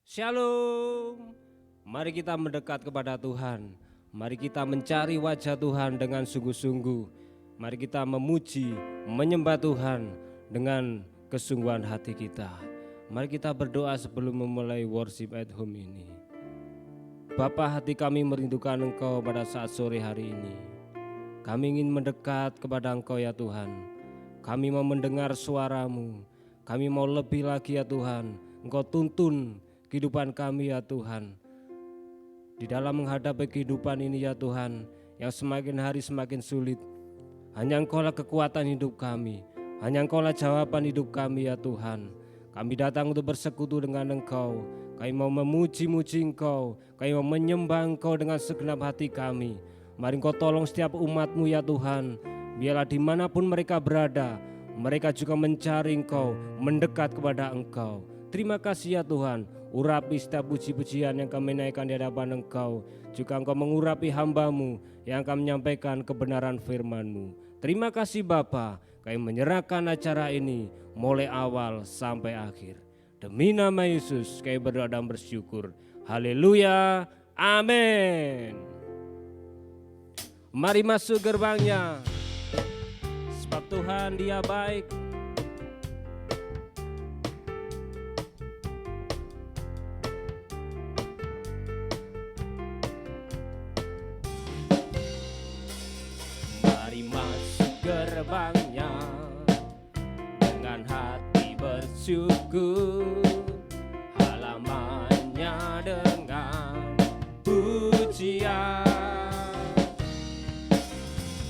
Shalom. Mari kita mendekat kepada Tuhan. Mari kita mencari wajah Tuhan dengan sungguh-sungguh. Mari kita memuji, menyembah Tuhan dengan kesungguhan hati kita. Mari kita berdoa sebelum memulai worship at home ini. Bapa, hati kami merindukan Engkau pada saat sore hari ini. Kami ingin mendekat kepada Engkau ya Tuhan. Kami mau mendengar suara-Mu. Kami mau lebih lagi ya Tuhan. Engkau tuntun kehidupan kami ya Tuhan. Di dalam menghadapi kehidupan ini ya Tuhan, yang semakin hari semakin sulit, hanya Engkaulah kekuatan hidup kami, hanya Engkaulah jawaban hidup kami ya Tuhan. Kami datang untuk bersekutu dengan Engkau, kami mau memuji-muji Engkau, kami mau menyembah Engkau dengan segenap hati kami. Mari Engkau tolong setiap umat-Mu ya Tuhan, biarlah dimanapun mereka berada, mereka juga mencari Engkau, mendekat kepada Engkau. Terima kasih ya Tuhan, urapi setiap puji-pujian yang kami naikkan di hadapan Engkau. Juga Engkau mengurapi hamba-Mu yang akan menyampaikan kebenaran firman-Mu. Terima kasih Bapa, kami menyerahkan acara ini mulai awal sampai akhir. Demi nama Yesus kami berdoa dan bersyukur. Haleluya, amin. Mari masuk gerbangnya, sebab Tuhan Dia baik. Gerbangnya dengan hati bersyukur, halamannya dengan pujian,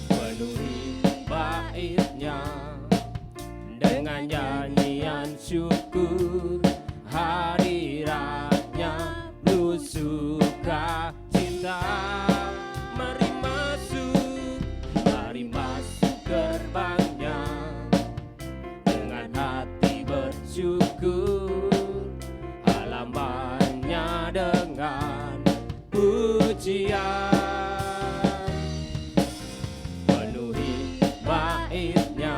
penuhi baitnya dengan nyanyian syukur, hadiratnya penuh sukacita. Gerbangnya dengan hati bersyukur, halamannya dengan pujian, penuhi baitnya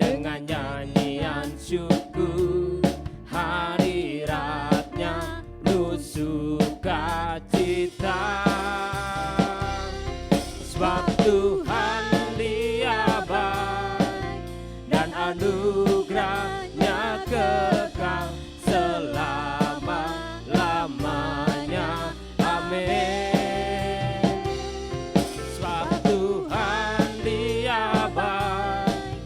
dengan nyanyian syukur, hadiratnya penuh sukacita. Sebab Tuhan anugerahnya kekal selama-lamanya. Amin. Sebab Tuhan Dia baik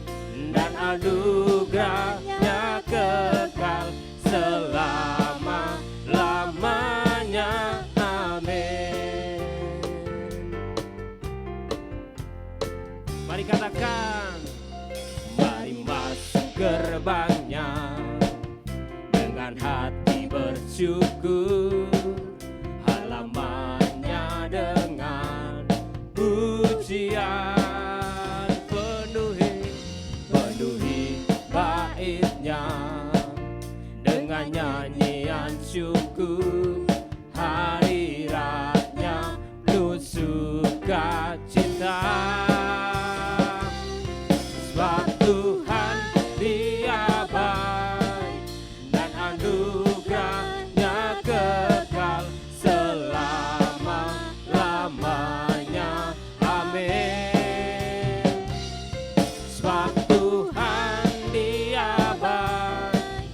dan anugerahnya kekal selama-lamanya. Amin. Mari katakan, gerbangnya dengan hati bersyukur, halamannya dengan pujian, penuhi baitnya dengan nyanyian syukur, hadiratnya penuh sukacita. Sebab Tuhan Dia baik dan anugerahnya kekal selama-lamanya. Amin. Sebab Tuhan Dia baik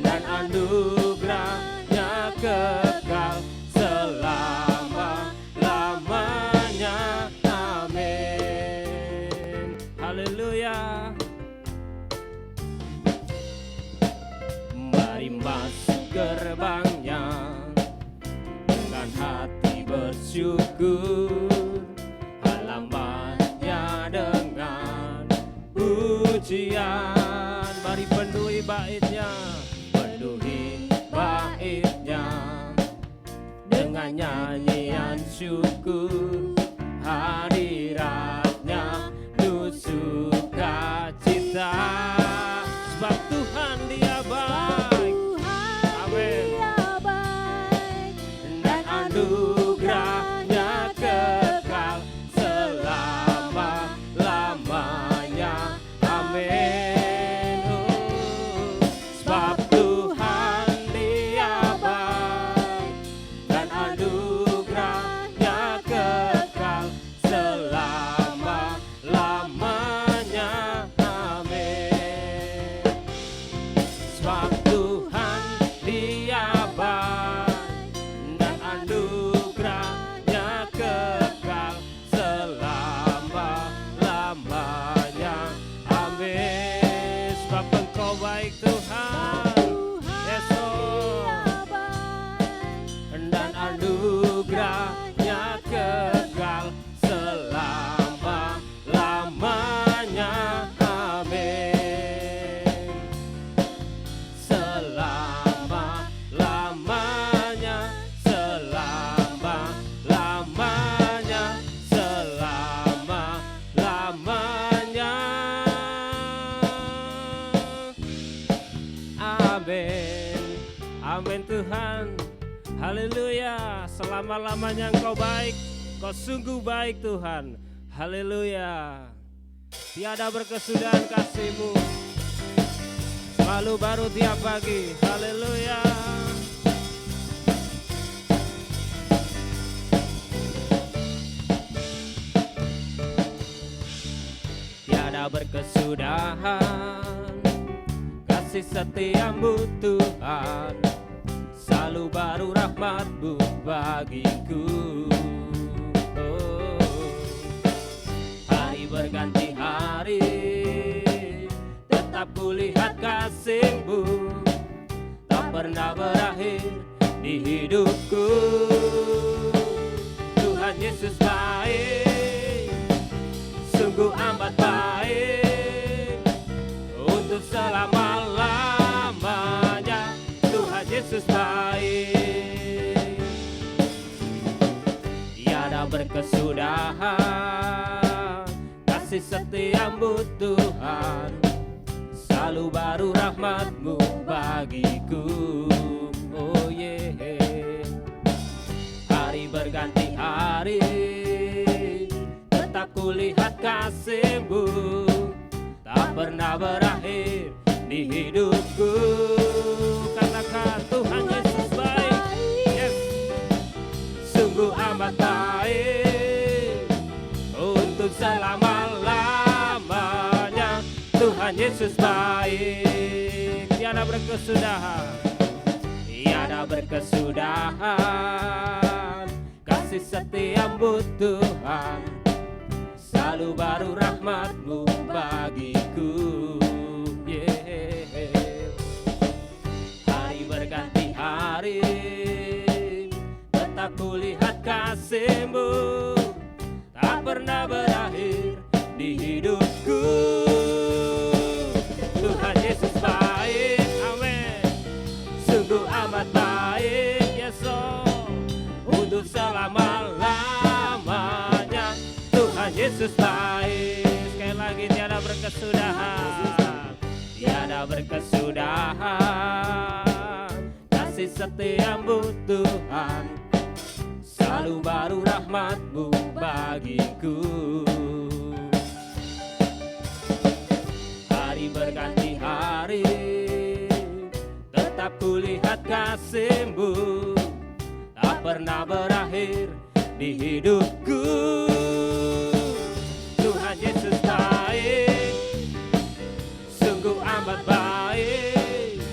dan anugerahnya kekal selama-lamanya. Amin. Haleluya. Masuk gerbangnya dengan hati bersyukur, halamannya dengan pujian. Mari penuhi baitnya dengan nyanyian syukur, hadiratnya penuh sukacita. Sebab Tuhan Dia baik, anugerahnya kekal selama-lamanya. Amin. Sebab Tuhan Dia baik Tuhan. Yes Lord. Dan anugerahnya kekal selama-lamanya. Amin. Selama-lamanya, selama-lamanya, selama-lamanya. Amin. Amin Tuhan. Haleluya. Selama-lamanya Engkau baik. Kau sungguh baik Tuhan. Haleluya. Tiada berkesudahan kasih-Mu, selalu baru tiap pagi. Haleluya. Tiada berkesudahan kasih setia-Mu Tuhan, selalu baru rahmat-Mu bagiku. Hari berganti hari, tetap kulihat kasih-Mu, tak pernah berakhir di hidupku. Tuhan Yesus baik, sungguh amat baik, untuk selama-lamanya. Tuhan Yesus baik. Tiada berkesudahan kasih setia-Mu Tuhan, selalu baru rahmat-Mu bagiku. Oh yeah. Hari berganti hari, tetap kulihat kasih-Mu, tak pernah berakhir di hidupku. Katakan Tuhan Yesus baik. Yes. Sungguh amat baik, untuk selama-lamanya. Tuhan Yesus baik. Tiada berkesudahan, tiada berkesudahan kasih setia-Mu Tuhan, selalu baru rahmat-Mu bagiku. Yeah. Hari berganti hari, tetap kulihat kasih-Mu, tak pernah berakhir di hidupku. Tuhan Yesus baik, amin. Sungguh amat baik, yes Lord, untuk selama-lamanya. Tuhan Yesus baik. Sekali lagi, tiada berkesudahan, tiada berkesudahan kasih setia-Mu Tuhan, selalu baru rahmat-Mu bagiku. Hari berganti hari, tetap kulihat kasih-Mu, tak pernah berakhir di hidupku. Tuhan Yesus baik, sungguh amat baik,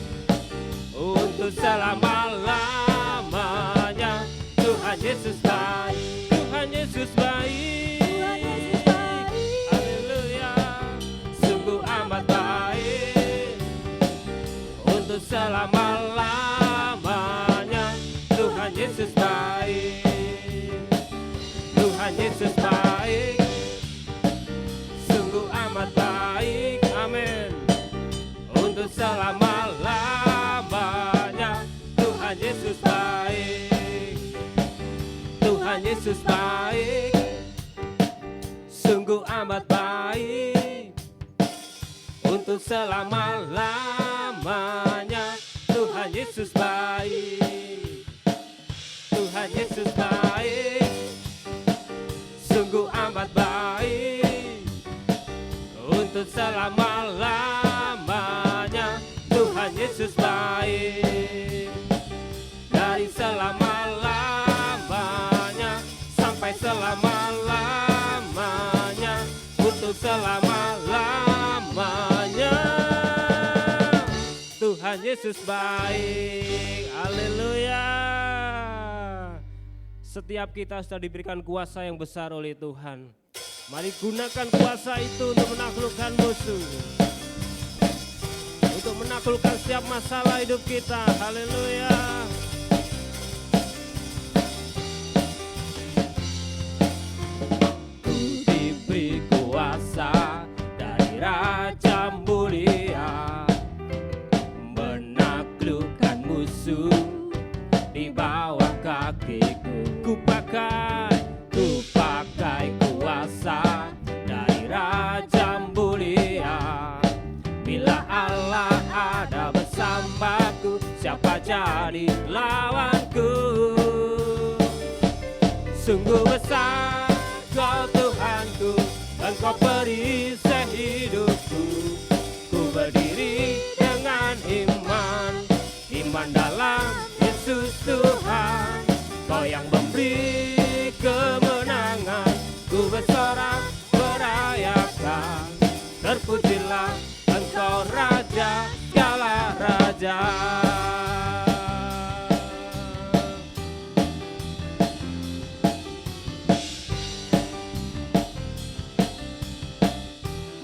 untuk selama-lamanya. Tuhan Yesus baik, Tuhan Yesus baik. Haleluya. Sungguh amat baik, untuk selama-lamanya. Tuhan Yesus baik, Tuhan Yesus baik, sungguh amat baik, amin, untuk selama-lamanya. Tuhan Yesus baik, Tuhan Yesus baik, sungguh amat baik, untuk selama-lamanya. Tuhan Yesus baik, Tuhan Yesus baik, sungguh amat baik, untuk selama-lamanya. Tuhan Yesus baik, dari selama-lamanya sampai selama-lamanya, untuk selama-lamanya. Tuhan Yesus baik. Haleluya. Setiap kita sudah diberikan kuasa yang besar oleh Tuhan. Mari gunakan kuasa itu untuk menaklukkan musuh, untuk menaklukkan menaklukkan setiap masalah hidup kita. Haleluya. Ku diberi kuasa dari Raja mulia, menaklukkan musuh di bawah kakiku. Ku pakai kuasa dari Raja mulia. Bila Allah ada bersamaku, siapa jadi lawanku? Sungguh besar Kau Tuhanku, Engkau perisai hidupku. Ku berdiri dengan iman, iman dalam Yesus Tuhan. Kau yang memberi kemenangan, ku bersorak merayakan. Terpujilah Engkau Raja segala raja.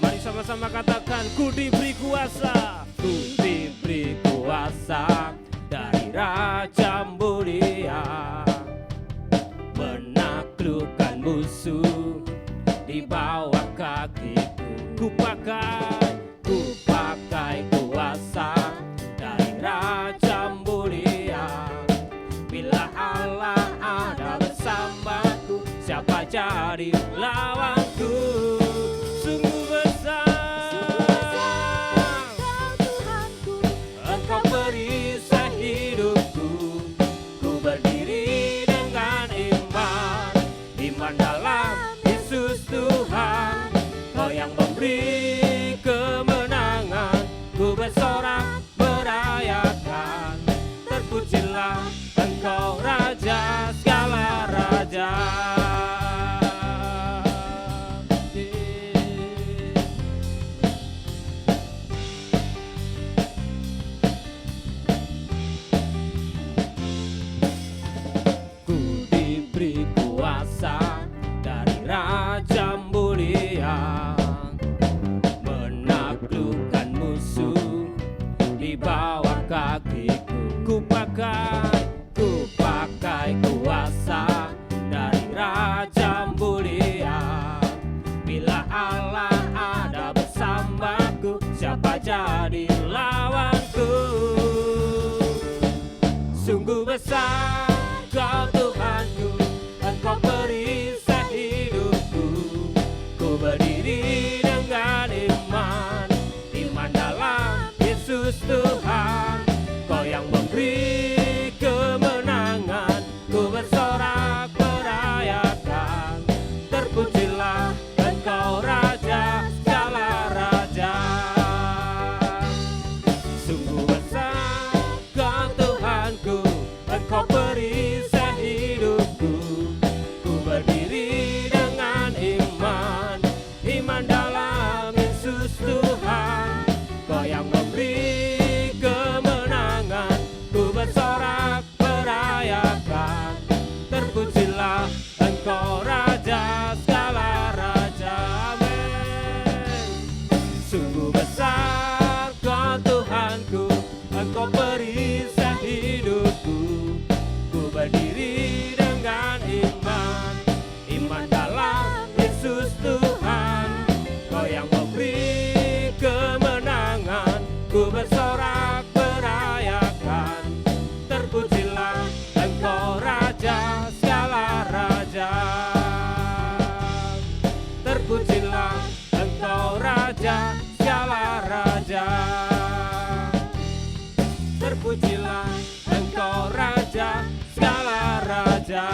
Mari sama-sama katakan, ku diberi kuasa. Ku diberi kuasa dari Raja mulia, menaklukkan musuh di bawah kakiku. Ku pakai kuasa dari Raja mulia. Bila Allah ada bersamaku, siapa jadi lawanku? Sungguh besar Kau Tuhanku, Engkau perisai hidupku. Ku berdiri dengan iman, iman dalam Yesus Tuhan. Kau yang memberi kemenangan, ku bersorak merayakan. Terpujilah Engkau Raja segala raja. Ku diberi kuasa dari Raja mulia, menaklukkan musuh di bawah kakiku. Ku pakai kuasa dari Raja mulia. Bila Allah ada bersamaku, siapa jadi lawanku? Sungguh besar Kau Tuhanku, Engkau perisai hidupku. Ku berdiri dengan iman, iman dalam Yesus Tuhan. Kau yang memberi kemenangan, ku bersorak merayakan. Terpujilah Engkau Raja segala raja. Sungguh besar Kau Tuhanku, Engkau perisai hidupku. Ku berdiri dengan iman, iman dalam Yesus Tuhan. Kau yang memberi kemenangan, ku bersorak merayakan. Terpujilah Engkau Raja segala raja. Amin. Sungguh besar Kau Tuhanku, Engkau perisai hidupku. Ku berdiri dengan iman, iman dalam Yesus Tuhan. Kau yang memberi kemenangan, ku bersorak merayakan. Terpujilah Engkau Raja segala raja. Terpujilah Engkau Raja segala raja. Terpujilah Engkau Raja segala raja.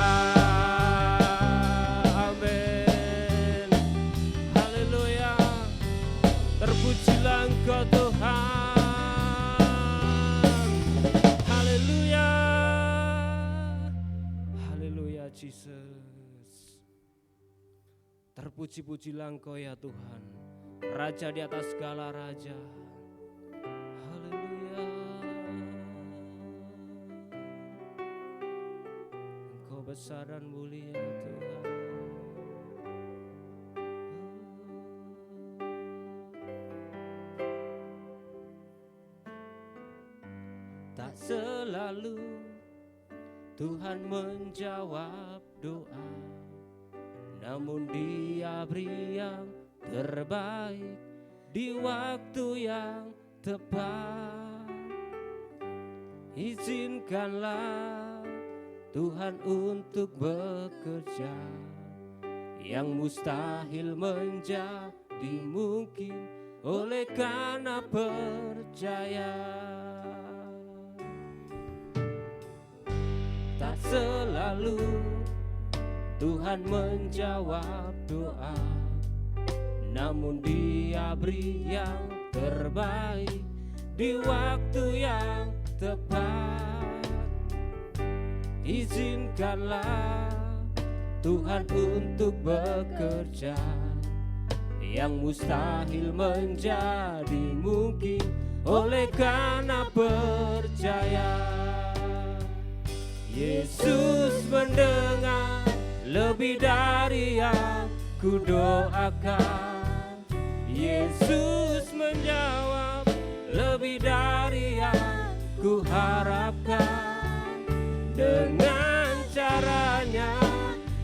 Amin. Haleluya. Terpujilah Engkau Tuhan. Haleluya. Haleluya Jesus. Terpuji-pujilah Engkau ya Tuhan, Raja di atas segala raja. Haleluya. Engkau besar dan mulia Tuhan. Tak selalu Tuhan menjawab doa, namun Dia beri yang terbaik di waktu yang tepat. Izinkanlah Tuhan untuk bekerja, yang mustahil menjadi mungkin oleh karena percaya. Tak selalu Tuhan menjawab doa, namun Dia beri yang terbaik di waktu yang tepat. Izinkanlah Tuhan untuk bekerja, yang mustahil menjadi mungkin oleh karena percaya. Yesus mendengar lebih dari yang kudoakan. Yesus menjawab lebih dari yang kuharapkan. Dengan caranya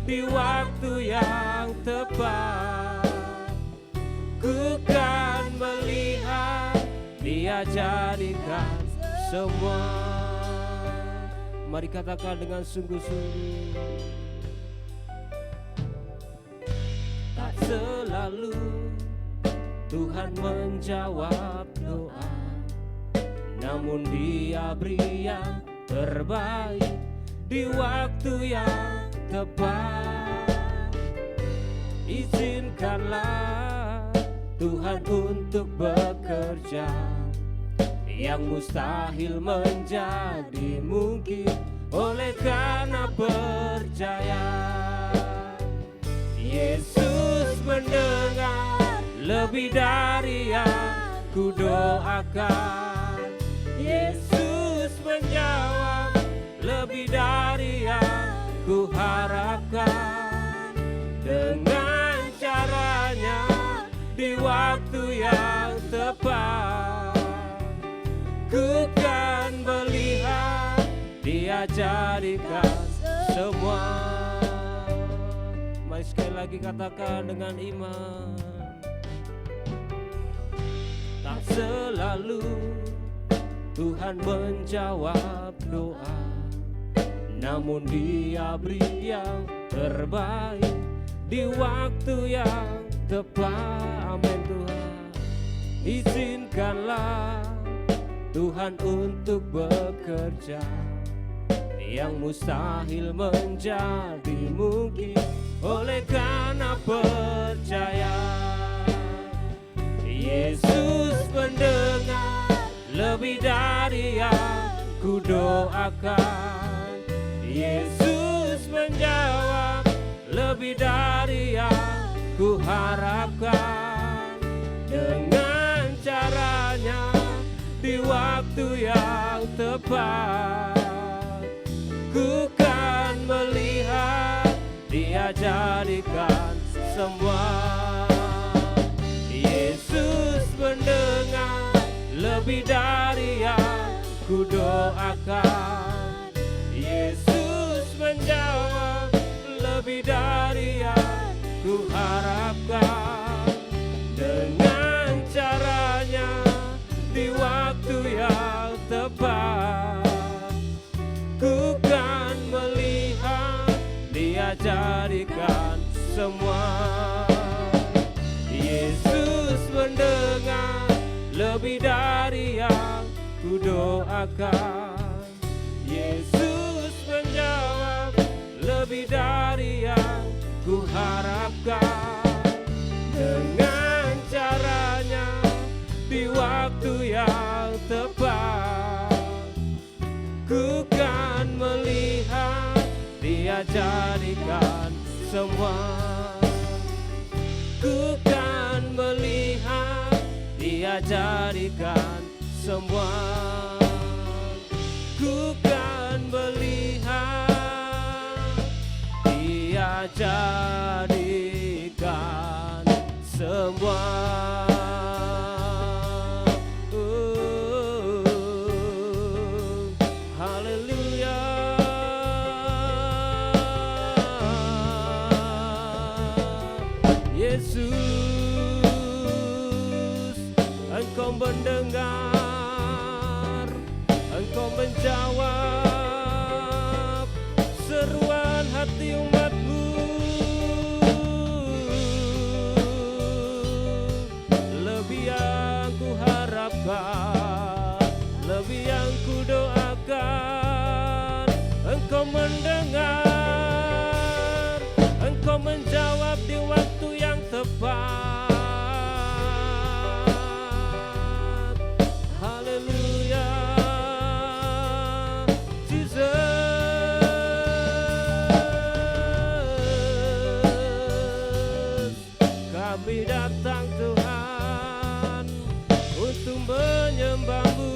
di waktu yang tepat, ku kan melihat Dia jadikan semua. Mari katakan dengan sungguh-sungguh. Tak selalu Tuhan menjawab doa, namun Dia beri yang terbaik di waktu yang tepat. Izinkanlah Tuhan untuk bekerja, yang mustahil menjadi mungkin oleh karena percaya. Yesus mendengar lebih dari yang kudoakan. Yesus menjawab lebih dari yang kuharapkan. Dengan caranya di waktu yang tepat, ku kan melihat Dia jadikan semua. Mari sekali lagi katakan dengan iman. Tak selalu Tuhan menjawab doa, namun Dia beri yang terbaik di waktu yang tepat. Amin Tuhan. Izinkanlah Tuhan untuk bekerja, yang mustahil menjadi mungkin oleh karena percaya. Yesus mendengar lebih dari yang kudoakan. Yesus menjawab lebih dari yang kuharapkan. Dengan caranya di waktu yang tepat, ku kan melihat Dia jadikan semua. Yesus mendengar lebih dari yang kudoakan. Yesus menjawab lebih dari yang kuharapkan. Dengan caranya di waktu yang tepat, ku kan melihat Dia jadikan semua. Yesus mendengar lebih dari yang kudoakan. Yesus menjawab lebih dari yang kuharapkan. Dengan caranya di waktu yang tepat, ku kan melihat Dia jadikan semua. Ku kan melihat Dia jadikan semua. Ku kan melihat Dia jadikan semua. mendengar, Engkau menjawab seruan hati umat-Mu. Lebih yang ku harapkan, lebih yang ku doakan, Engkau mendengar, Engkau menjawab di waktu yang tepat. Haleluya, Jesus. Kami datang Tuhan untuk menyembah-Mu,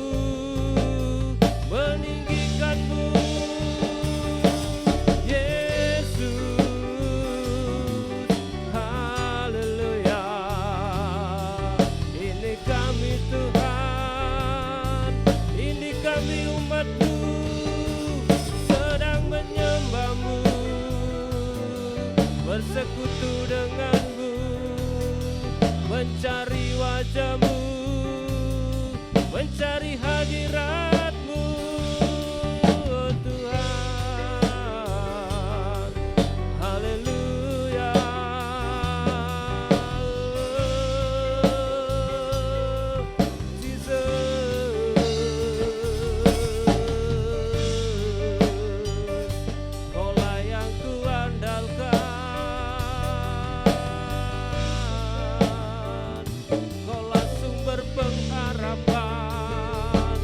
meninggikan-Mu, Yesus. Haleluya. Ini kami Tuhan, ini kami umat-Mu, sedang menyembah-Mu, bersekutu dengan-Mu, mencari wajah-Mu, mencari hadirat-Mu, oh Tuhan. Haleluya. Jesus, Kaulah yang ku andalkan, Kaulah sumber pengharapan,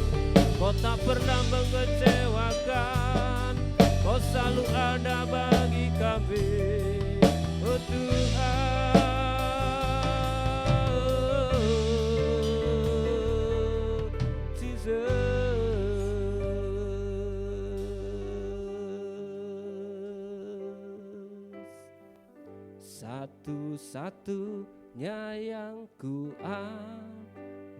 Kau tak pernah mengecewakan, Kau selalu ada bagi kami, oh Tuhan. Jesus, satu-satunya yang ku andalkan,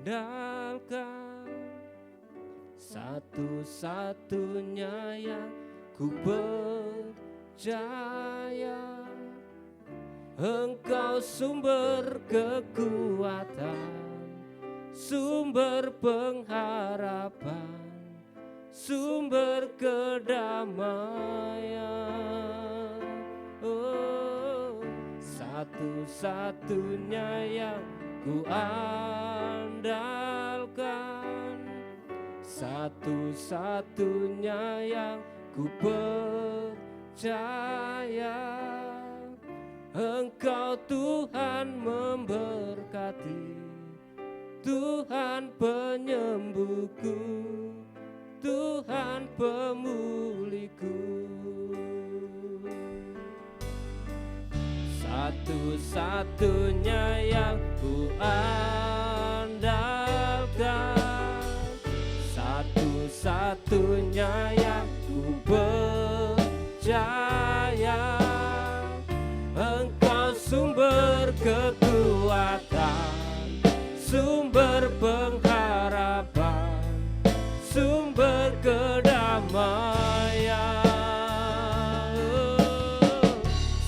satu-satunya yang ku percaya, Engkau sumber kekuatan, sumber pengharapan, sumber kedamaian. Oh, satu-satunya yang ku andalkan, satu-satunya yang ku percaya, Engkau Tuhan memberkati, Tuhan penyembuhku, Tuhan pemulihku. Satu-satunya yang ku andalkan, satu-satunya yang ku percaya, Engkau sumber kekuatan, sumber pengharapan, sumber kedamaian.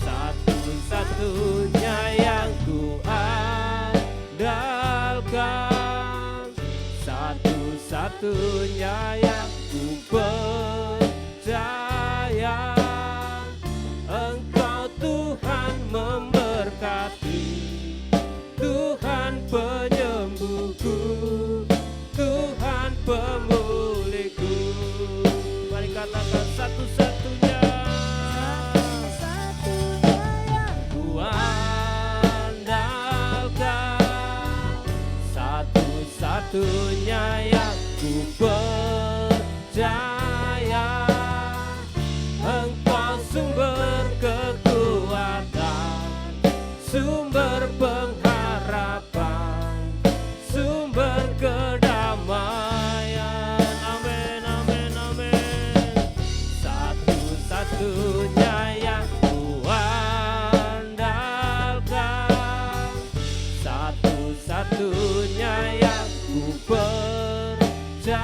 Satu-satunya yang ku andalkan, satu-satunya yang ku percaya, Engkau Tuhan memberkati, Tuhan penyembuhku, Tuhan pemulihku. Mari katakan satu-satunya, satu-satunya yang ku andalkan, satu-satunya yang ku percaya, Engkau sumber kekuatan, sumber pengharapan, sumber kedamaian. Amin, amin, amin. Satu-satunya yang ku andalkan, satu-satunya yang ku percaya,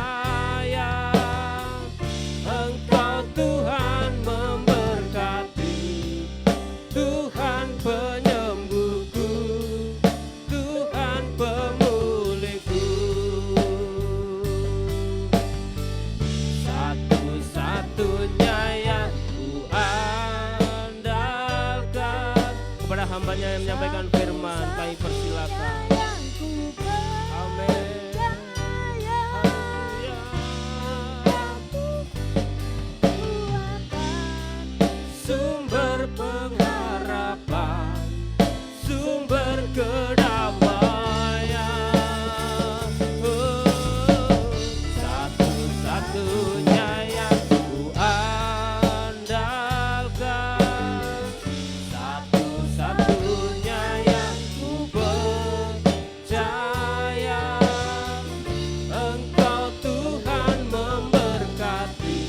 semuanya yang menyampaikan firman, kami persilakan. Amin. Sumber pengharapan, sumber kedamaian, satu-satunya yang ku andalkan, satu-satunya yang ku percaya. Engkau Tuhan memberkati,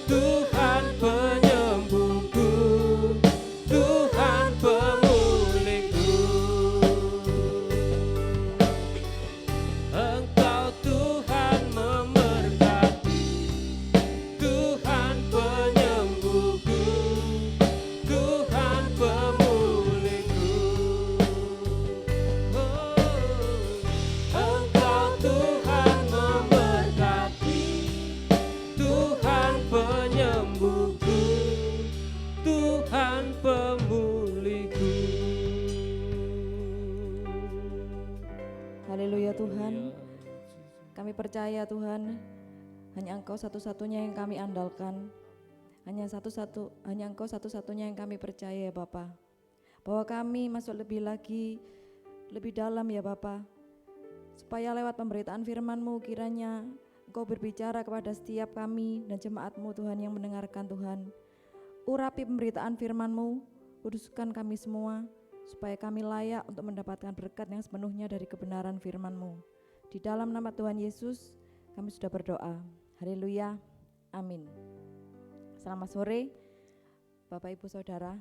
Tuhan penyembuhku, Tuhan pemulihku. Engkau Tuhan memberkati, Tuhan penyembuhku, Tuhan pemulihku. Engkau Tuhan memberkati, Tuhan penyembuhku, Tuhan pemulihku. Haleluya Tuhan, kami percaya Tuhan, hanya Engkau satu-satunya yang kami andalkan, hanya Engkau satu-satunya yang kami percaya ya Bapa. Bahwa kami masuk lebih dalam ya Bapa, supaya lewat pemberitaan firman-Mu kiranya Engkau berbicara kepada setiap kami dan jemaat-Mu Tuhan yang mendengarkan Tuhan. Urapi pemberitaan firman-Mu, kuduskan kami semua, supaya kami layak untuk mendapatkan berkat yang sepenuhnya dari kebenaran firman-Mu. Di dalam nama Tuhan Yesus kami sudah berdoa. Haleluya, amin. Selamat sore Bapak Ibu Saudara.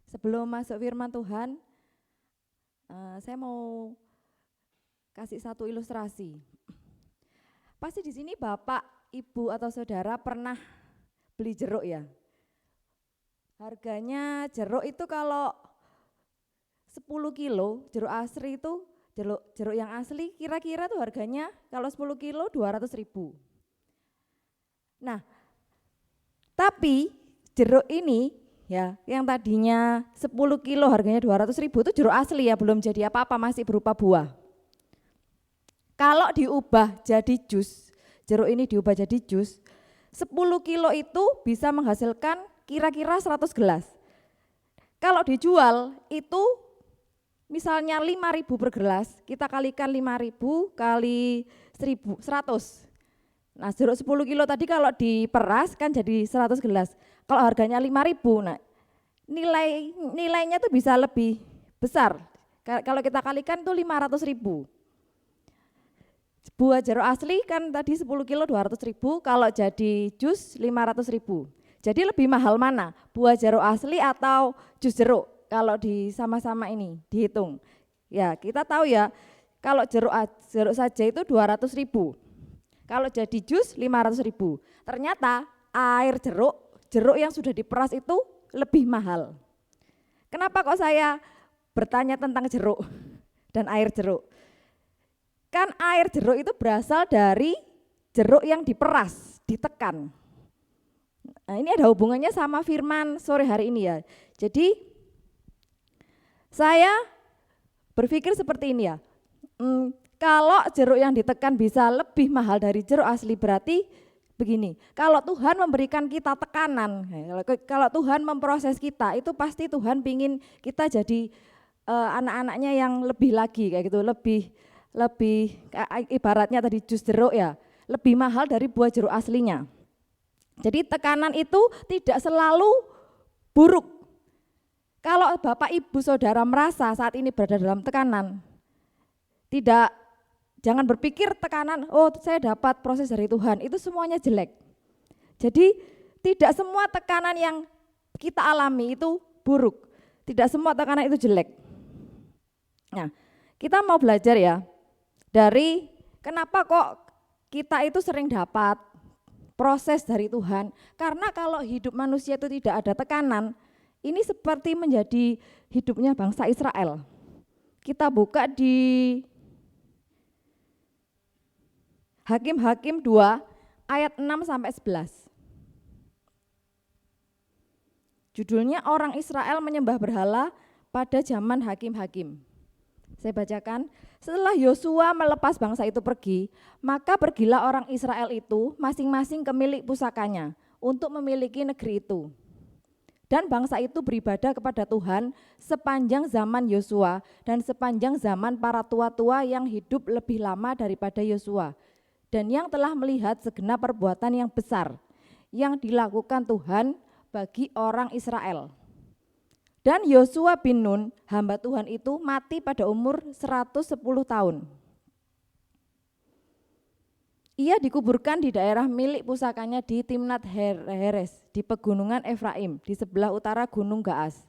Sebelum masuk firman Tuhan, saya mau kasih satu ilustrasi. Pasti di sini Bapak, Ibu atau Saudara pernah beli jeruk ya. Harganya jeruk itu kalau 10 kilo, jeruk asli itu, jeruk yang asli kira-kira tuh harganya kalau 10 kilo 200.000. Nah, tapi jeruk ini ya, yang tadinya 10 kilo harganya 200.000 itu jeruk asli ya, belum jadi apa-apa, masih berupa buah. Kalau diubah jadi jus, jeruk ini diubah jadi jus, 10 kilo itu bisa menghasilkan kira-kira 100 gelas. Kalau dijual itu misalnya 5.000 per gelas, kita kalikan 5.000 kali 100. Nah, jeruk 10 kilo tadi kalau diperas kan jadi 100 gelas. Kalau harganya 5.000, nah nilainya tuh bisa lebih besar. Kalau kita kalikan itu 500.000. Buah jeruk asli kan tadi 10 kilo 200.000, kalau jadi jus 500.000. Jadi lebih mahal mana? Buah jeruk asli atau jus jeruk? Kalau di sama-sama ini dihitung. Ya, kita tahu ya, kalau jeruk saja itu 200.000. Kalau jadi jus 500.000. Ternyata air jeruk yang sudah diperas itu lebih mahal. Kenapa kok saya bertanya tentang jeruk dan air jeruk? Kan air jeruk itu berasal dari jeruk yang diperas, ditekan. Nah, ini ada hubungannya sama firman sore hari ini ya. Jadi saya berpikir seperti ini ya. Kalau jeruk yang ditekan bisa lebih mahal dari jeruk asli, berarti begini, kalau Tuhan memberikan kita tekanan, kalau Tuhan memproses kita, itu pasti Tuhan pingin kita jadi anak-anaknya yang lebih lagi kayak gitu, lebih ibaratnya tadi jus jeruk ya, lebih mahal dari buah jeruk aslinya. Jadi tekanan itu tidak selalu buruk. Kalau Bapak Ibu Saudara merasa saat ini berada dalam tekanan, jangan berpikir tekanan, oh saya dapat proses dari Tuhan, itu semuanya jelek. Jadi tidak semua tekanan yang kita alami itu buruk, tidak semua tekanan itu jelek. Nah, kita mau belajar ya, dari kenapa kok kita itu sering dapat proses dari Tuhan, karena kalau hidup manusia itu tidak ada tekanan, ini seperti menjadi hidupnya bangsa Israel. Kita buka di Hakim-Hakim 2 ayat 6 sampai 11. Judulnya Orang Israel Menyembah Berhala pada Zaman Hakim-Hakim. Saya bacakan, setelah Yosua melepas bangsa itu pergi, maka pergilah orang Israel itu masing-masing ke milik pusakanya untuk memiliki negeri itu. Dan bangsa itu beribadah kepada Tuhan sepanjang zaman Yosua dan sepanjang zaman para tua-tua yang hidup lebih lama daripada Yosua, dan yang telah melihat segenap perbuatan yang besar yang dilakukan Tuhan bagi orang Israel. Dan Yosua bin Nun, hamba Tuhan itu mati pada umur 110 tahun. Ia dikuburkan di daerah milik pusakanya di Timnat Heres, di pegunungan Efraim, di sebelah utara Gunung Gaas.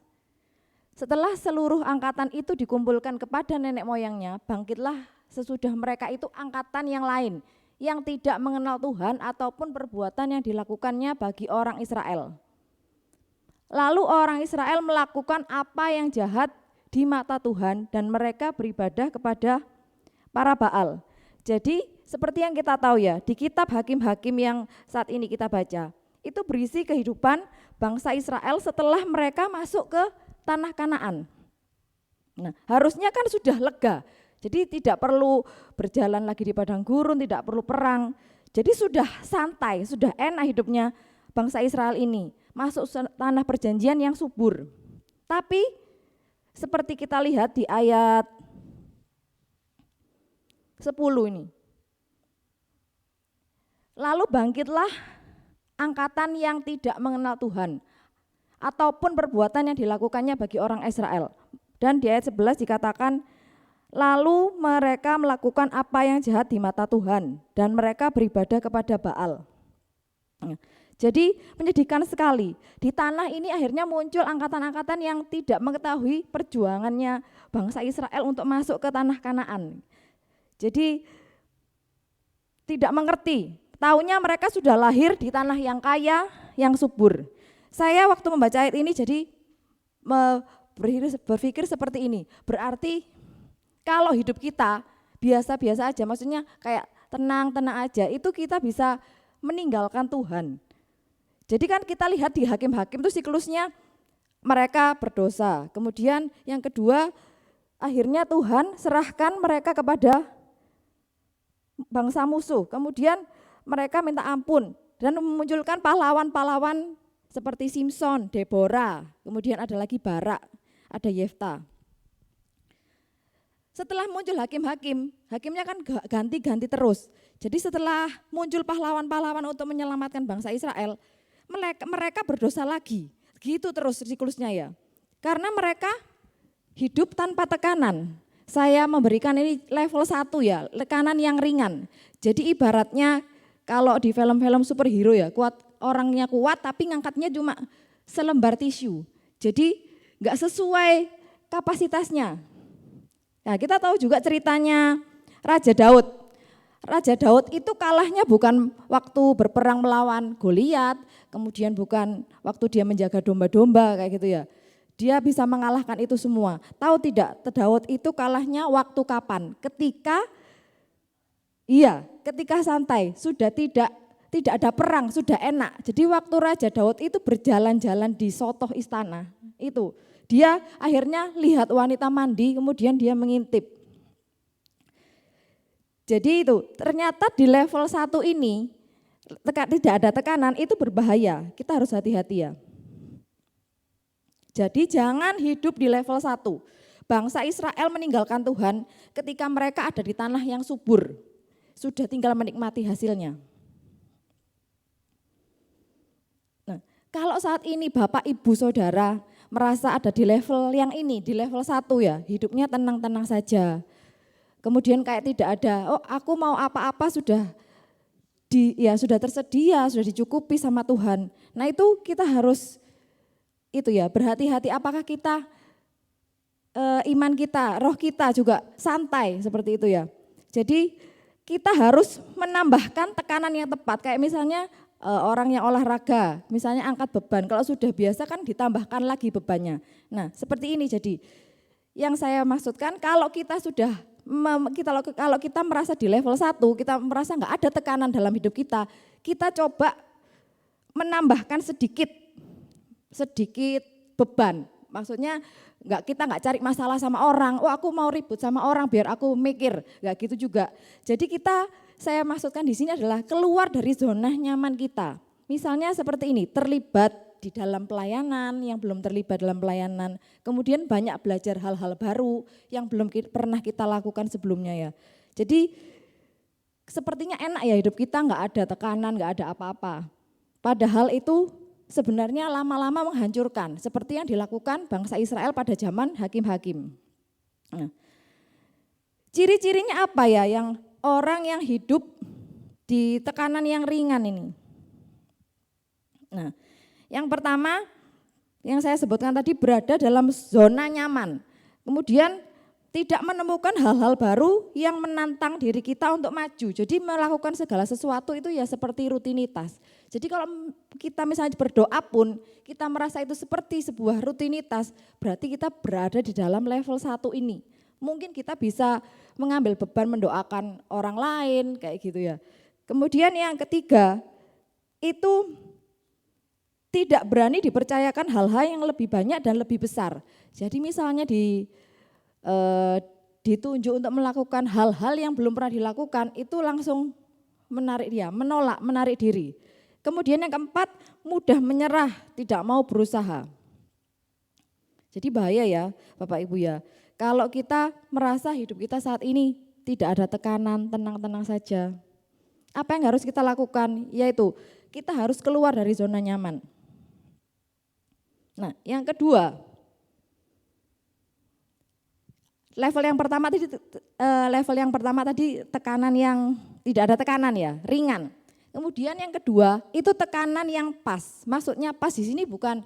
Setelah seluruh angkatan itu dikumpulkan kepada nenek moyangnya, bangkitlah sesudah mereka itu angkatan yang lain, yang tidak mengenal Tuhan ataupun perbuatan yang dilakukannya bagi orang Israel. Lalu orang Israel melakukan apa yang jahat di mata Tuhan dan mereka beribadah kepada para Baal. Jadi seperti yang kita tahu ya, di kitab Hakim-Hakim yang saat ini kita baca, itu berisi kehidupan bangsa Israel setelah mereka masuk ke tanah Kanaan. Nah, harusnya kan sudah lega, jadi tidak perlu berjalan lagi di padang gurun, tidak perlu perang. Jadi sudah santai, sudah enak hidupnya bangsa Israel ini, masuk tanah perjanjian yang subur. Tapi seperti kita lihat di ayat 10 ini. Lalu bangkitlah angkatan yang tidak mengenal Tuhan ataupun perbuatan yang dilakukannya bagi orang Israel. Dan di ayat 11 dikatakan, lalu mereka melakukan apa yang jahat di mata Tuhan dan mereka beribadah kepada Baal. Jadi menyedihkan sekali, di tanah ini akhirnya muncul angkatan-angkatan yang tidak mengetahui perjuangannya bangsa Israel untuk masuk ke tanah Kanaan. Jadi tidak mengerti, taunya mereka sudah lahir di tanah yang kaya, yang subur. Saya waktu membaca ayat ini jadi berpikir seperti ini, berarti kalau hidup kita biasa-biasa aja, maksudnya kayak tenang-tenang aja, itu kita bisa meninggalkan Tuhan. Jadi kan kita lihat di Hakim-Hakim itu siklusnya mereka berdosa. Kemudian yang kedua, akhirnya Tuhan serahkan mereka kepada bangsa musuh. Kemudian mereka minta ampun dan memunculkan pahlawan-pahlawan seperti Simson, Deborah, kemudian ada lagi Barak, ada Yefta. Setelah muncul hakim-hakim, hakimnya kan ganti-ganti terus. Jadi setelah muncul pahlawan-pahlawan untuk menyelamatkan bangsa Israel, mereka berdosa lagi, gitu terus siklusnya ya. Karena mereka hidup tanpa tekanan. Saya memberikan ini level 1 ya, tekanan yang ringan. Jadi ibaratnya kalau di film-film superhero ya, orangnya kuat tapi ngangkatnya cuma selembar tisu. Jadi enggak sesuai kapasitasnya. Nah, kita tahu juga ceritanya Raja Daud. Raja Daud itu kalahnya bukan waktu berperang melawan Goliat, kemudian bukan waktu dia menjaga domba-domba kayak gitu ya. Dia bisa mengalahkan itu semua. Tahu tidak, Daud itu kalahnya waktu kapan? Ketika santai, sudah tidak ada perang, sudah enak. Jadi waktu Raja Daud itu berjalan-jalan di sotoh istana, itu dia akhirnya lihat wanita mandi, kemudian dia mengintip. Jadi itu ternyata di level 1 ini tidak ada tekanan, itu berbahaya, kita harus hati-hati ya. Jadi jangan hidup di level 1. Bangsa Israel meninggalkan Tuhan ketika mereka ada di tanah yang subur, sudah tinggal menikmati hasilnya. Nah, kalau saat ini Bapak Ibu Saudara merasa ada di level yang ini, di level 1 ya, hidupnya tenang-tenang saja. Kemudian kayak tidak ada, aku mau apa-apa sudah tersedia, sudah dicukupi sama Tuhan. Nah itu kita harus berhati-hati apakah kita iman kita, roh kita juga santai seperti itu ya. Jadi kita harus menambahkan tekanan yang tepat, kayak misalnya orang yang olahraga, misalnya angkat beban, kalau sudah biasa kan ditambahkan lagi bebannya. Nah seperti ini, jadi yang saya maksudkan kalau kita kalau kita merasa di level 1, kita merasa enggak ada tekanan dalam hidup kita, kita coba menambahkan sedikit sedikit beban. Maksudnya kita nggak cari masalah sama orang, oh aku mau ribut sama orang biar aku mikir, nggak gitu juga. Jadi saya maksudkan di sini adalah keluar dari zona nyaman kita. Misalnya seperti ini, terlibat di dalam pelayanan, yang belum terlibat dalam pelayanan, kemudian banyak belajar hal-hal baru yang belum pernah kita lakukan sebelumnya ya. Jadi sepertinya enak ya hidup kita, nggak ada tekanan, nggak ada apa-apa. Padahal itu sebenarnya lama-lama menghancurkan, seperti yang dilakukan bangsa Israel pada zaman hakim-hakim. Nah, ciri-cirinya apa ya yang orang yang hidup di tekanan yang ringan ini? Nah, yang pertama yang saya sebutkan tadi berada dalam zona nyaman. Kemudian tidak menemukan hal-hal baru yang menantang diri kita untuk maju. Jadi melakukan segala sesuatu itu ya seperti rutinitas. Jadi kalau kita misalnya berdoa pun kita merasa itu seperti sebuah rutinitas, berarti kita berada di dalam level 1 ini. Mungkin kita bisa mengambil beban mendoakan orang lain kayak gitu ya. Kemudian yang ketiga itu tidak berani dipercayakan hal-hal yang lebih banyak dan lebih besar. Jadi misalnya ditunjuk untuk melakukan hal-hal yang belum pernah dilakukan, itu langsung menarik diri. Kemudian yang keempat, mudah menyerah, tidak mau berusaha. Jadi bahaya ya Bapak Ibu ya, kalau kita merasa hidup kita saat ini tidak ada tekanan, tenang-tenang saja. Apa yang harus kita lakukan? Yaitu kita harus keluar dari zona nyaman. Nah yang kedua, level yang pertama tadi tekanan yang tidak ada tekanan ya, ringan. Kemudian yang kedua itu tekanan yang pas. Maksudnya pas di sini bukan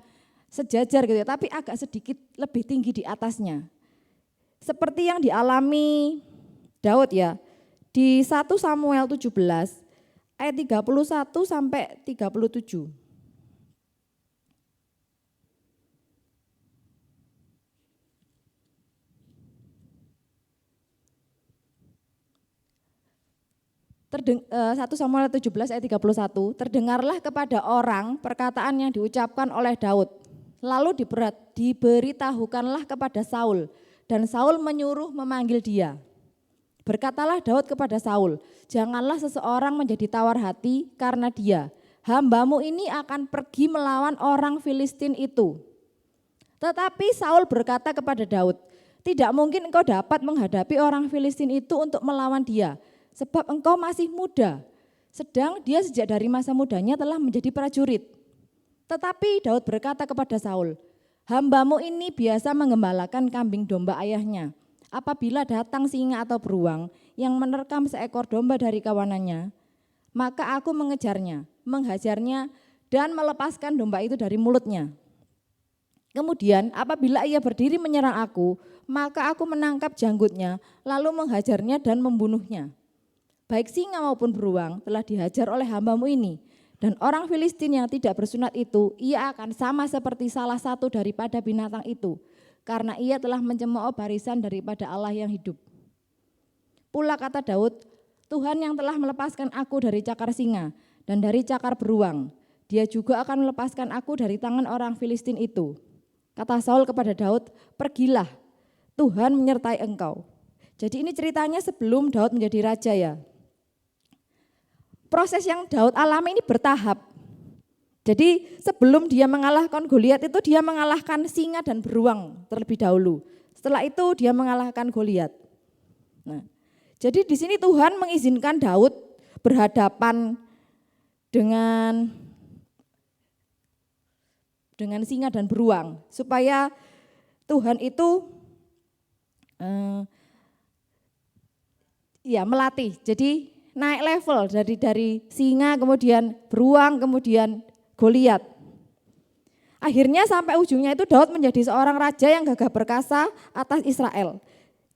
sejajar gitu ya, tapi agak sedikit lebih tinggi di atasnya. Seperti yang dialami Daud ya. Di 1 Samuel 17 ayat 31 sampai 37. Satu 1 Samuel 17 ayat 31, terdengarlah kepada orang perkataan yang diucapkan oleh Daud. Lalu diberitahukanlah kepada Saul, dan Saul menyuruh memanggil dia. Berkatalah Daud kepada Saul, janganlah seseorang menjadi tawar hati karena dia, hambamu ini akan pergi melawan orang Filistin itu. Tetapi Saul berkata kepada Daud, tidak mungkin engkau dapat menghadapi orang Filistin itu untuk melawan dia, sebab engkau masih muda, sedang dia sejak dari masa mudanya telah menjadi prajurit. Tetapi Daud berkata kepada Saul, hambamu ini biasa menggembalakan kambing domba ayahnya. Apabila datang singa atau beruang yang menerkam seekor domba dari kawanannya, maka aku mengejarnya, menghajarnya dan melepaskan domba itu dari mulutnya. Kemudian apabila ia berdiri menyerang aku, maka aku menangkap janggutnya, lalu menghajarnya dan membunuhnya. Baik singa maupun beruang telah dihajar oleh hambamu ini, dan orang Filistin yang tidak bersunat itu, ia akan sama seperti salah satu daripada binatang itu, karena ia telah mencemooh barisan daripada Allah yang hidup. Pula kata Daud, Tuhan yang telah melepaskan aku dari cakar singa dan dari cakar beruang, dia juga akan melepaskan aku dari tangan orang Filistin itu. Kata Saul kepada Daud, pergilah, Tuhan menyertai engkau. Jadi ini ceritanya sebelum Daud menjadi raja ya. Proses yang Daud alami ini bertahap. Jadi sebelum dia mengalahkan Goliat itu dia mengalahkan singa dan beruang terlebih dahulu. Setelah itu dia mengalahkan Goliat. Nah, jadi di sini Tuhan mengizinkan Daud berhadapan dengan singa dan beruang supaya Tuhan itu melatih. Jadi naik level dari singa, kemudian beruang, kemudian Goliat. Akhirnya sampai ujungnya itu Daud menjadi seorang raja yang gagah perkasa atas Israel.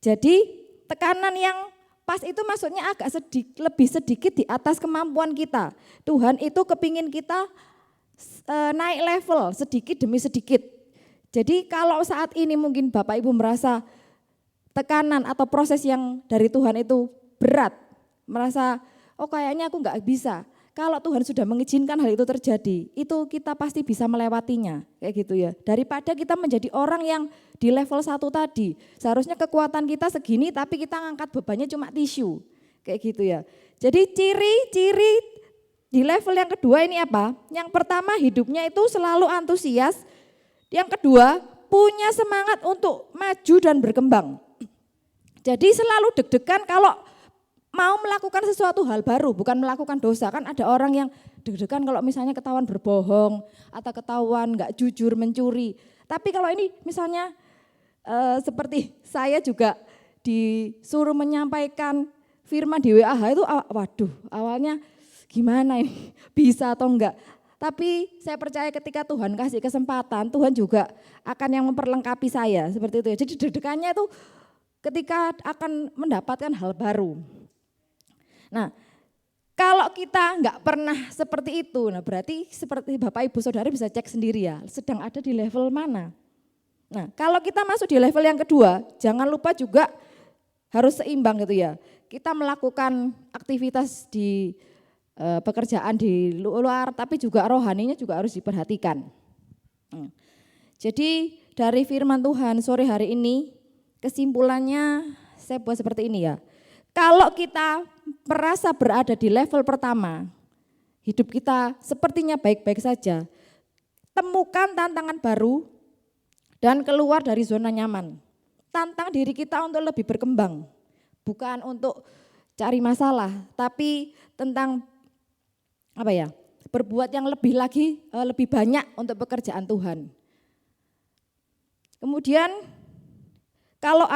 Jadi tekanan yang pas itu maksudnya agak lebih sedikit di atas kemampuan kita. Tuhan itu kepingin kita naik level sedikit demi sedikit. Jadi kalau saat ini mungkin Bapak Ibu merasa tekanan atau proses yang dari Tuhan itu berat, merasa oh kayaknya aku nggak bisa, kalau Tuhan sudah mengizinkan hal itu terjadi, itu kita pasti bisa melewatinya, kayak gitu ya. Daripada kita menjadi orang yang di level 1 tadi, seharusnya kekuatan kita segini tapi kita ngangkat bebannya cuma tisu, kayak gitu ya. Jadi ciri-ciri di level yang kedua ini apa? Yang pertama hidupnya itu selalu antusias, yang kedua punya semangat untuk maju dan berkembang. Jadi selalu deg-degan kalau mau melakukan sesuatu hal baru, bukan melakukan dosa. Kan ada orang yang deg-degan kalau misalnya ketahuan berbohong atau ketahuan nggak jujur mencuri. Tapi kalau ini misalnya seperti saya juga disuruh menyampaikan firman di WAH itu, waduh awalnya gimana ini bisa atau enggak. Tapi saya percaya ketika Tuhan kasih kesempatan, Tuhan juga akan yang memperlengkapi saya seperti itu ya. Jadi deg-degannya itu ketika akan mendapatkan hal baru. Nah, kalau kita nggak pernah seperti itu, nah berarti seperti Bapak Ibu Saudara bisa cek sendiri ya, sedang ada di level mana. Nah, kalau kita masuk di level yang kedua, jangan lupa juga harus seimbang gitu ya. Kita melakukan aktivitas di pekerjaan di luar, tapi juga rohaninya juga harus diperhatikan. Jadi dari firman Tuhan sore hari ini, kesimpulannya saya buat seperti ini ya. Kalau kita merasa berada di level pertama, hidup kita sepertinya baik-baik saja, temukan tantangan baru dan keluar dari zona nyaman. Tantang diri kita untuk lebih berkembang, bukan untuk cari masalah, tapi tentang berbuat yang lebih lagi, lebih banyak untuk pekerjaan Tuhan. Kemudian kalau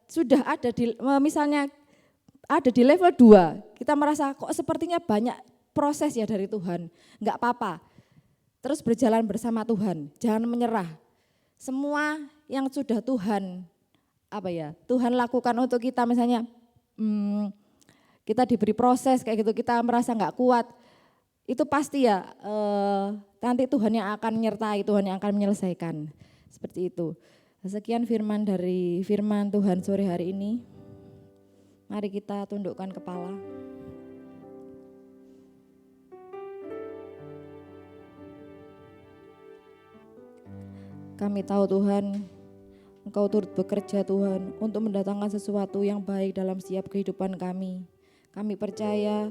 sudah ada di misalnya ada di level 2, kita merasa kok sepertinya banyak proses ya dari Tuhan. Enggak apa-apa, terus berjalan bersama Tuhan, jangan menyerah. Semua yang sudah Tuhan Tuhan lakukan untuk kita, misalnya kita diberi proses kayak gitu, kita merasa enggak kuat, itu pasti ya nanti Tuhan yang akan menyertai, Tuhan yang akan menyelesaikan, seperti itu. Sekian firman Tuhan sore hari ini. Mari kita tundukkan kepala. Kami tahu Tuhan, Engkau turut bekerja Tuhan untuk mendatangkan sesuatu yang baik dalam setiap kehidupan kami. Kami percaya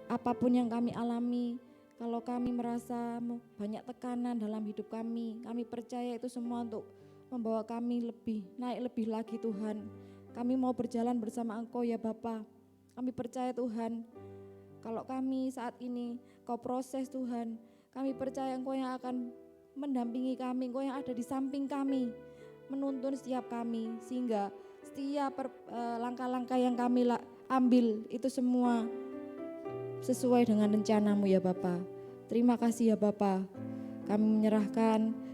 apapun yang kami alami, kalau kami merasa banyak tekanan dalam hidup kami percaya itu semua untuk membawa kami naik lebih lagi Tuhan. Kami mau berjalan bersama Engkau ya Bapa. Kami percaya Tuhan, kalau kami saat ini Kau proses Tuhan, kami percaya Engkau yang akan mendampingi kami, Engkau yang ada di samping kami, menuntun setiap kami, sehingga setiap langkah-langkah yang kami ambil itu semua sesuai dengan rencana-Mu ya Bapa. Terima kasih ya Bapa. Kami menyerahkan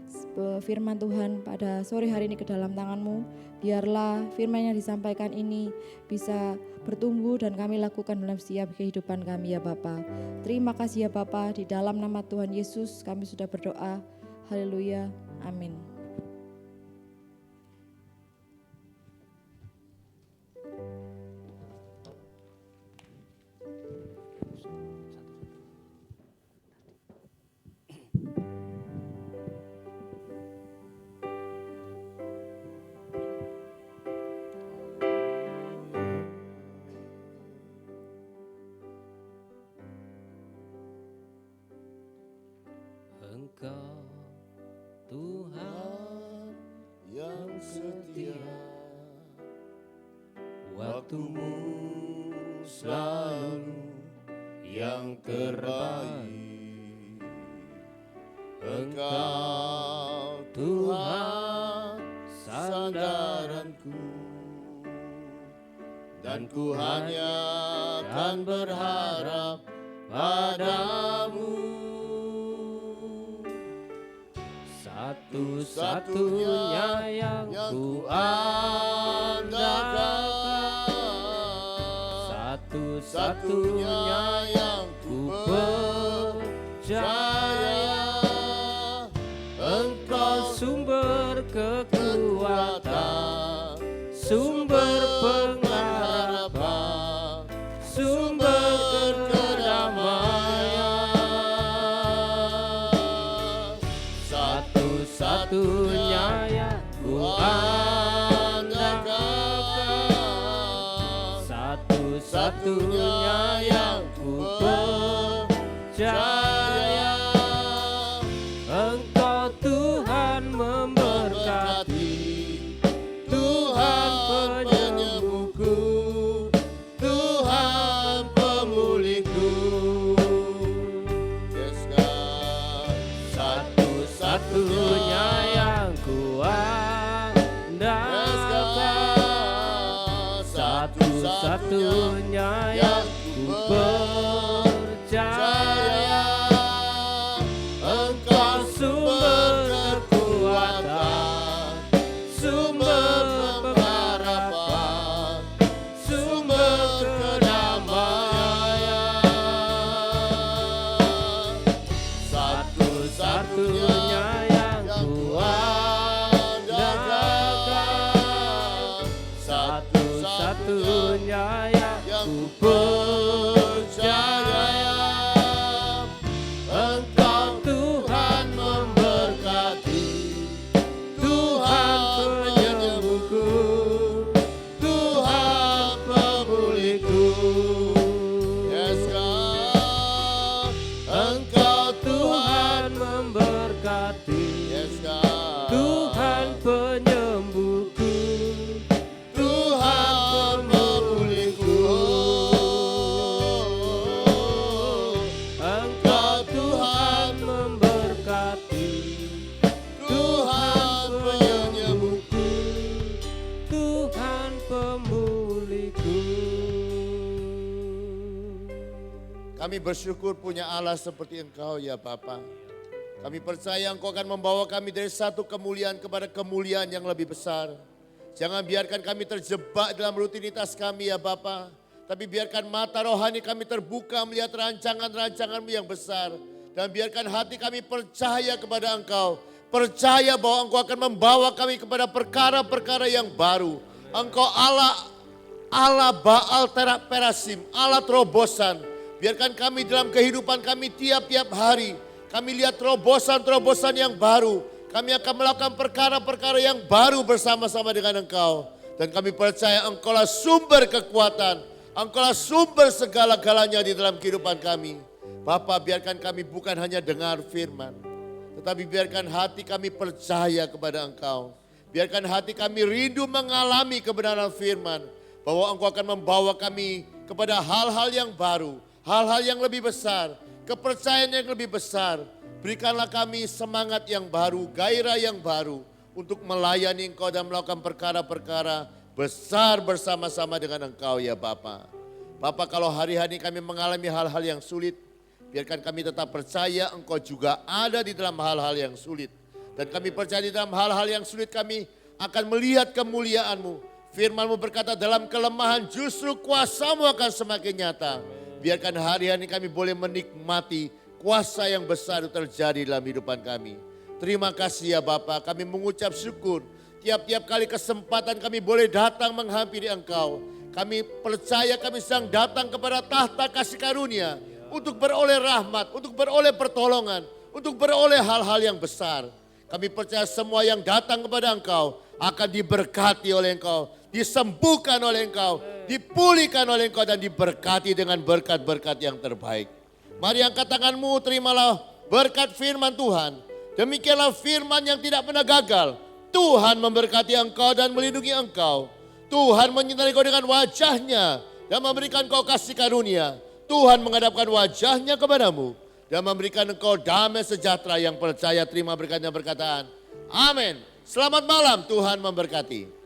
firman Tuhan pada sore hari ini ke dalam tangan-Mu. Biarlah firman yang disampaikan ini bisa bertumbuh dan kami lakukan dalam setiap kehidupan kami ya Bapa. Terima kasih ya Bapa, di dalam nama Tuhan Yesus kami sudah berdoa. Haleluya, amin. Engkau Tuhan yang setia, waktu-Mu selalu yang terbaik. Engkau Tuhan sandaranku, dan ku hanya kan berharap padamu. Satu-satunya yang ku andalkan, satu-satunya yang ku percaya. Engkau sumber kekuatan, sumber pengharapan, sumber kedamaian. satu-satunya yang ku percaya. Engkau Tuhan memberkati, Tuhan penyembuhku, Tuhan pemulihku. Yes, God. Satu-satunya yang ku andalkan, satu-satunya yang ku percaya. Engkau sumber kekuatan, sumber pengharapan, sumber kedamaian. Satu-satunya yang ku andalkan, satu-satunya yang ku percaya. Engkau Tuhan memberkati, Tuhan penyembuhku, Tuhan pemulihku. Yes, God. Engkau Tuhan memberkati, Yes, God. Tuhan penyembuhku, Tuhan pemulihku. Engkau Tuhan memberkati, Tuhan penyembuhku, Tuhan pemulihku. Kami bersyukur punya Allah seperti Engkau ya Bapa. Kami percaya Engkau akan membawa kami dari satu kemuliaan kepada kemuliaan yang lebih besar. Jangan biarkan kami terjebak dalam rutinitas kami ya Bapa. Tapi biarkan mata rohani kami terbuka melihat rancangan-rancangan-Mu yang besar. Dan biarkan hati kami percaya kepada Engkau. Percaya bahwa Engkau akan membawa kami kepada perkara-perkara yang baru. Engkau Allah Baal Perasim, Allah terobosan. Biarkan kami dalam kehidupan kami tiap-tiap hari. Kami lihat terobosan-terobosan yang baru. Kami akan melakukan perkara-perkara yang baru bersama-sama dengan Engkau. Dan kami percaya Engkaulah sumber kekuatan. Engkaulah sumber segala-galanya di dalam kehidupan kami. Bapa, biarkan kami bukan hanya dengar firman. Tetapi biarkan hati kami percaya kepada Engkau. Biarkan hati kami rindu mengalami kebenaran firman. Bahwa Engkau akan membawa kami kepada hal-hal yang baru. Hal-hal yang lebih besar, kepercayaan yang lebih besar. Berikanlah kami semangat yang baru, gairah yang baru untuk melayani Engkau dan melakukan perkara-perkara besar bersama-sama dengan Engkau ya Bapa. Bapa, kalau hari-hari kami mengalami hal-hal yang sulit, biarkan kami tetap percaya Engkau juga ada di dalam hal-hal yang sulit. Dan kami percaya di dalam hal-hal yang sulit kami akan melihat kemuliaan-Mu. Firman-Mu berkata dalam kelemahan justru kuasa-Mu akan semakin nyata. Biarkan hari-hari kami boleh menikmati kuasa yang besar itu terjadi dalam kehidupan kami. Terima kasih ya Bapa, kami mengucap syukur. Tiap-tiap kali kesempatan kami boleh datang menghampiri Engkau. Kami percaya kami sedang datang kepada tahta kasih karunia. Untuk beroleh rahmat, untuk beroleh pertolongan, untuk beroleh hal-hal yang besar. Kami percaya semua yang datang kepada Engkau akan diberkati oleh Engkau. Disembuhkan oleh Engkau, dipulihkan oleh Engkau dan diberkati dengan berkat-berkat yang terbaik. Mari angkat tanganmu, terimalah berkat firman Tuhan. Demikianlah firman yang tidak pernah gagal. Tuhan memberkati engkau dan melindungi engkau. Tuhan menyinari engkau dengan wajahnya dan memberikan engkau kasih karunia. Tuhan menghadapkan wajahnya kepadamu dan memberikan engkau damai sejahtera. Yang percaya terima berkatnya berkataan amin. Selamat malam, Tuhan memberkati.